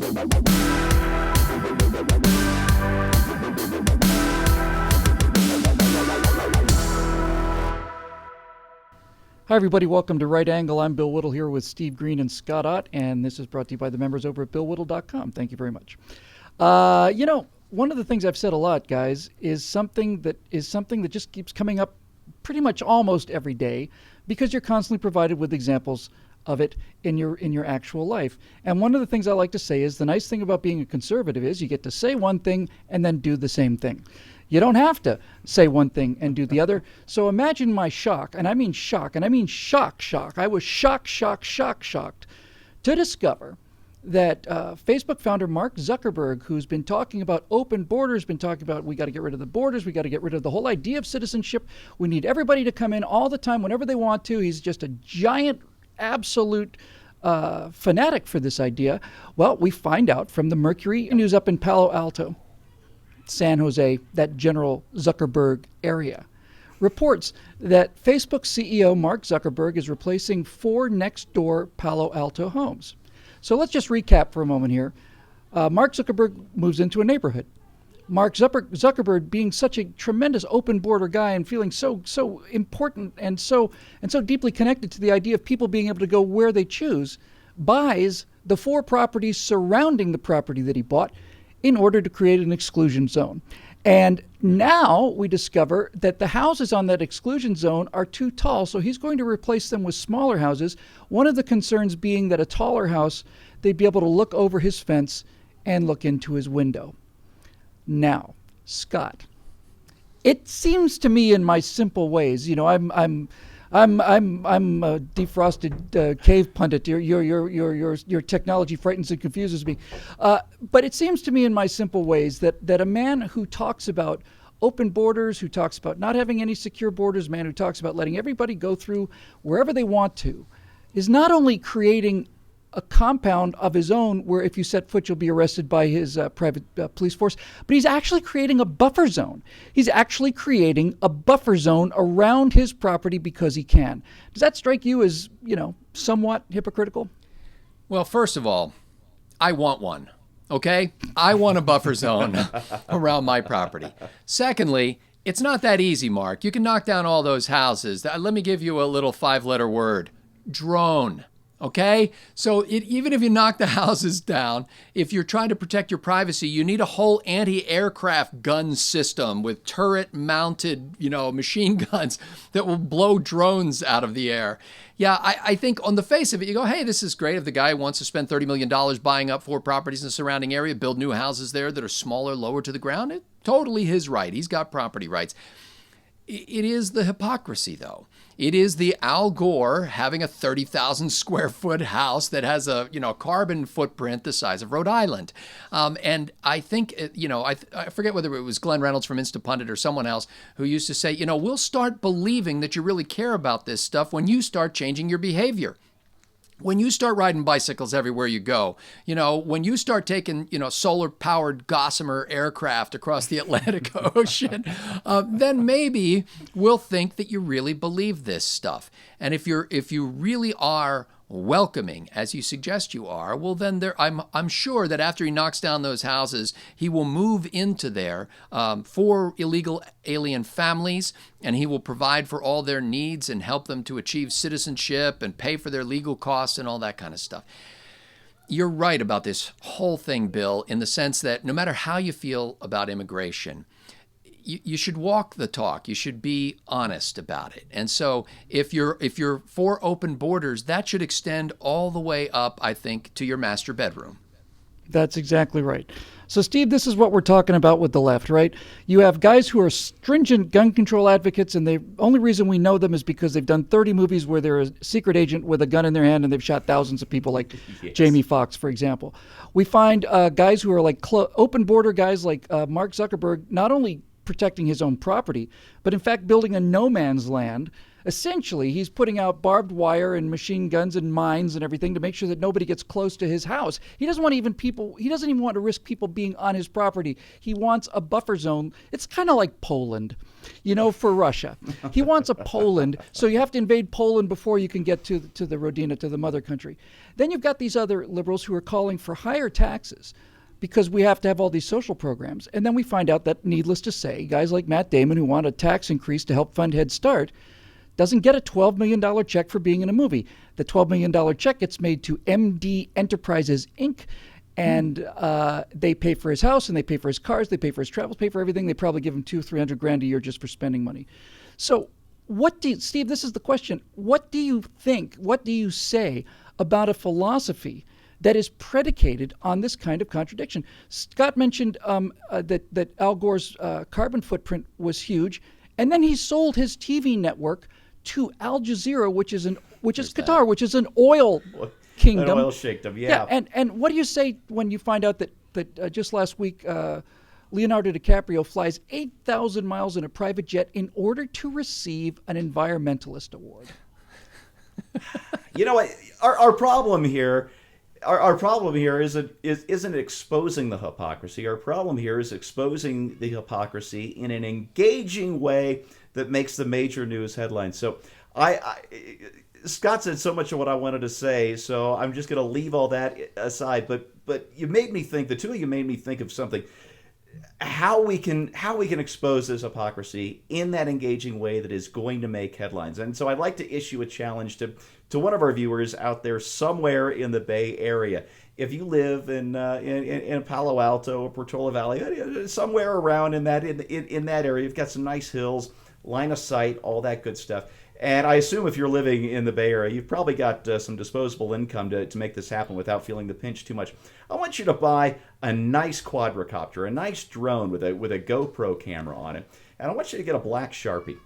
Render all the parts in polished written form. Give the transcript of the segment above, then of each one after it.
Hi, everybody. Welcome to Right Angle. I'm Bill Whittle here with Steve Green and Scott Ott, and this is brought to you by the members over at BillWhittle.com. Thank you very much. One of the things I've said a lot, guys, is something that just keeps coming up pretty much almost every day because you're constantly provided with examples of it in your actual life. And one of the things I like to say is the nice thing about being a conservative is you get to say one thing and then do the same thing. You don't have to say one thing and do the other. So imagine my shock, and I mean shock, and I mean shock. I was shocked to discover that Facebook founder Mark Zuckerberg, who's been talking about open borders, been talking about we got to get rid of the borders, we got to get rid of the whole idea of citizenship. We need everybody to come in all the time whenever they want to. He's just a giant, absolute fanatic for this idea. Well, we find out from the Mercury News up in Palo Alto, San Jose, that general Zuckerberg area, reports that Facebook CEO Mark Zuckerberg is replacing 4 next-door Palo Alto homes. So let's just recap for a moment here. Mark Zuckerberg moves into a neighborhood. Mark Zuckerberg, being such a tremendous open border guy and feeling so important and so deeply connected to the idea of people being able to go where they choose, buys the 4 properties surrounding the property that he bought in order to create an exclusion zone. And now we discover that the houses on that exclusion zone are too tall, so he's going to replace them with smaller houses. One of the concerns being that a taller house, they'd be able to look over his fence and look into his window. Now, Scott, it seems to me in my simple ways, I'm a defrosted cave pundit. Your technology frightens and confuses me. But it seems to me in my simple ways that a man who talks about open borders, who talks about not having any secure borders, a man who talks about letting everybody go through wherever they want to, is not only creating a compound of his own where if you set foot you'll be arrested by his private police force, but he's actually creating a buffer zone. He's actually creating a buffer zone around his property because he can. Does that strike you as, somewhat hypocritical? Well, first of all, I want one, okay? I want a buffer zone around my property. Secondly, it's not that easy, Mark. You can knock down all those houses. Let me give you a little 5-letter word: drone. Okay, so even if you knock the houses down, if you're trying to protect your privacy, you need a whole anti-aircraft gun system with turret-mounted, machine guns that will blow drones out of the air. Yeah, I think on the face of it, you go, hey, this is great. If the guy wants to spend $30 million buying up 4 properties in the surrounding area, build new houses there that are smaller, lower to the ground, it's totally his right. He's got property rights. It is the hypocrisy, though. It is the Al Gore having a 30,000 square foot house that has a carbon footprint the size of Rhode Island. And I think, I forget whether it was Glenn Reynolds from Instapundit or someone else who used to say, we'll start believing that you really care about this stuff when you start changing your behavior. When you start riding bicycles everywhere you go, when you start taking, solar-powered Gossamer aircraft across the Atlantic Ocean, then maybe we'll think that you really believe this stuff. And if you really are welcoming, as you suggest you are, well, then I'm sure that after he knocks down those houses, he will move into there for illegal alien families, and he will provide for all their needs and help them to achieve citizenship and pay for their legal costs and all that kind of stuff. You're right about this whole thing, Bill, in the sense that no matter how you feel about immigration, you should walk the talk. You should be honest about it. And so if you're for open borders, that should extend all the way up, I think, to your master bedroom. That's exactly right. So, Steve, this is what we're talking about with the left, right? You have guys who are stringent gun control advocates, and the only reason we know them is because they've done 30 movies where they're a secret agent with a gun in their hand and they've shot thousands of people, like yes. Jamie Foxx, for example. We find guys who are like open border guys like Mark Zuckerberg, not only protecting his own property, but in fact building a no man's land Essentially, he's putting out barbed wire and machine guns and mines and everything to make sure that nobody gets close to his house. He doesn't even want to risk people being on his property. He wants a buffer zone. It's kind of like Poland, for Russia. He wants a Poland, so you have to invade Poland before you can get to the Rodina, to the mother country. Then you've got these other liberals who are calling for higher taxes because we have to have all these social programs. And then we find out that, needless to say, guys like Matt Damon, who want a tax increase to help fund Head Start, doesn't get a $12 million check for being in a movie. The $12 million check gets made to MD Enterprises, Inc., and they pay for his house, and they pay for his cars, they pay for his travels, pay for everything. They probably give him $200,000-300,000 a year just for spending money. So Steve, this is the question. What do you think, what do you say about a philosophy that is predicated on this kind of contradiction? Scott mentioned that Al Gore's carbon footprint was huge, and then he sold his TV network to Al Jazeera, which is Qatar, which is an oil kingdom. An oil sheikdom, yeah. And what do you say when you find out that just last week Leonardo DiCaprio flies 8,000 miles in a private jet in order to receive an environmentalist award? You know what? Our problem here. Our problem here isn't exposing the hypocrisy. Our problem here is exposing the hypocrisy in an engaging way that makes the major news headlines. So Scott said so much of what I wanted to say, so I'm just going to leave all that aside. But you made me think. The two of you made me think of something. How we can expose this hypocrisy in that engaging way that is going to make headlines. And so I'd like to issue a challenge to one of our viewers out there somewhere in the Bay Area. If you live in Palo Alto or Portola Valley, somewhere around in that area, you've got some nice hills, line of sight, all that good stuff. And I assume if you're living in the Bay Area, you've probably got some disposable income to make this happen without feeling the pinch too much. I want you to buy a nice quadricopter, a nice drone with a GoPro camera on it. And I want you to get a black Sharpie.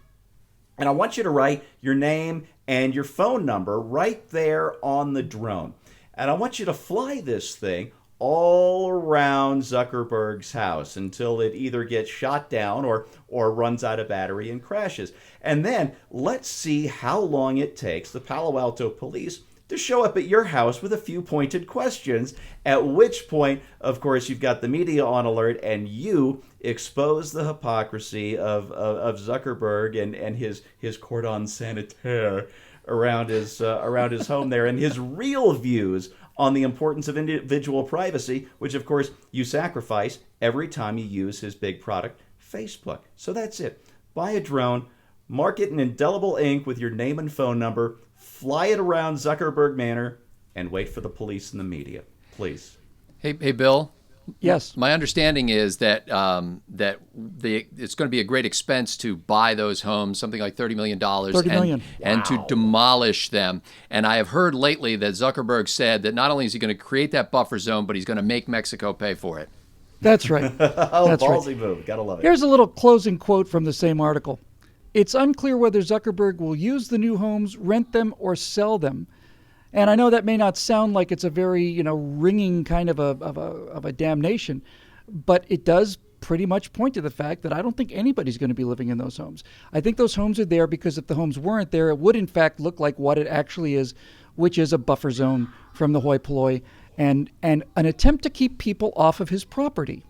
And I want you to write your name and your phone number right there on the drone. And I want you to fly this thing all around Zuckerberg's house until it either gets shot down or runs out of battery and crashes. And then let's see how long it takes the Palo Alto police to show up at your house with a few pointed questions, at which point, of course, you've got the media on alert and you expose the hypocrisy of Zuckerberg and his cordon sanitaire around his home there, and his real views on the importance of individual privacy, which, of course, you sacrifice every time you use his big product, Facebook. So that's it. Buy a drone, mark it in indelible ink with your name and phone number, fly it around Zuckerberg Manor, and wait for the police and the media. Please. Hey, Bill. Yes. My understanding is that it's going to be a great expense to buy those homes, something like $30 million. $30 million. And to demolish them. And I have heard lately that Zuckerberg said that not only is he going to create that buffer zone, but he's going to make Mexico pay for it. That's right. That's ballsy right. move. Gotta love it. Here's a little closing quote from the same article. It's unclear whether Zuckerberg will use the new homes, rent them, or sell them. And I know that may not sound like it's a very, ringing kind of a damnation, but it does pretty much point to the fact that I don't think anybody's going to be living in those homes. I think those homes are there because if the homes weren't there, it would in fact look like what it actually is, which is a buffer zone from the hoi polloi and an attempt to keep people off of his property.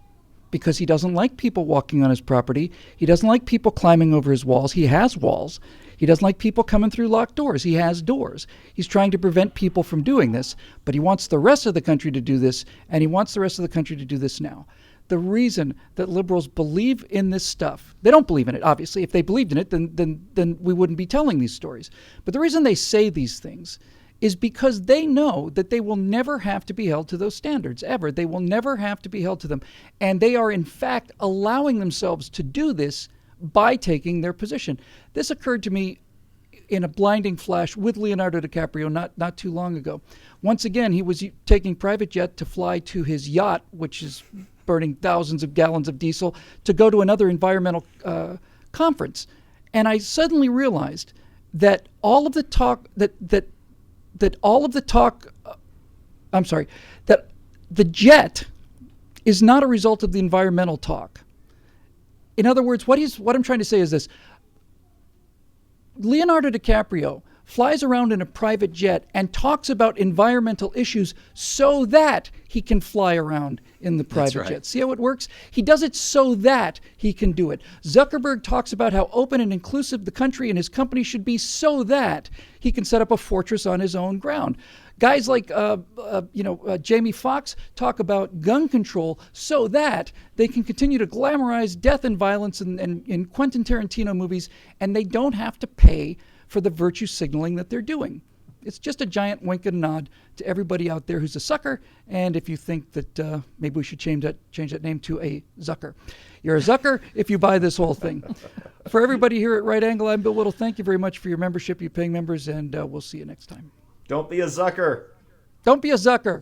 Because he doesn't like people walking on his property. He doesn't like people climbing over his walls. He has walls. He doesn't like people coming through locked doors. He has doors. He's trying to prevent people from doing this, but he wants the rest of the country to do this, and he wants the rest of the country to do this now. The reason that liberals believe in this stuff, they don't believe in it, obviously. If they believed in it, then we wouldn't be telling these stories. But the reason they say these things is because they know that they will never have to be held to those standards, ever. They will never have to be held to them. And they are, in fact, allowing themselves to do this by taking their position. This occurred to me in a blinding flash with Leonardo DiCaprio not too long ago. Once again, he was taking private jet to fly to his yacht, which is burning thousands of gallons of diesel, to go to another environmental conference. And I suddenly realized that all of the talk that the jet is not a result of the environmental talk. In other words, what I'm trying to say is this. Leonardo DiCaprio flies around in a private jet and talks about environmental issues so that he can fly around in the private jet. See how it works? He does it so that he can do it. Zuckerberg talks about how open and inclusive the country and his company should be so that he can set up a fortress on his own ground. Guys like Jamie Foxx talk about gun control so that they can continue to glamorize death and violence in Quentin Tarantino movies, and they don't have to pay for the virtue signaling that they're doing. It's just a giant wink and nod to everybody out there who's a sucker. And if you think that maybe we should change that name to a Zucker. You're a Zucker if you buy this whole thing. For everybody here at Right Angle, I'm Bill Whittle. Thank you very much for your membership, you paying members, and we'll see you next time. Don't be a Zucker. Don't be a Zucker.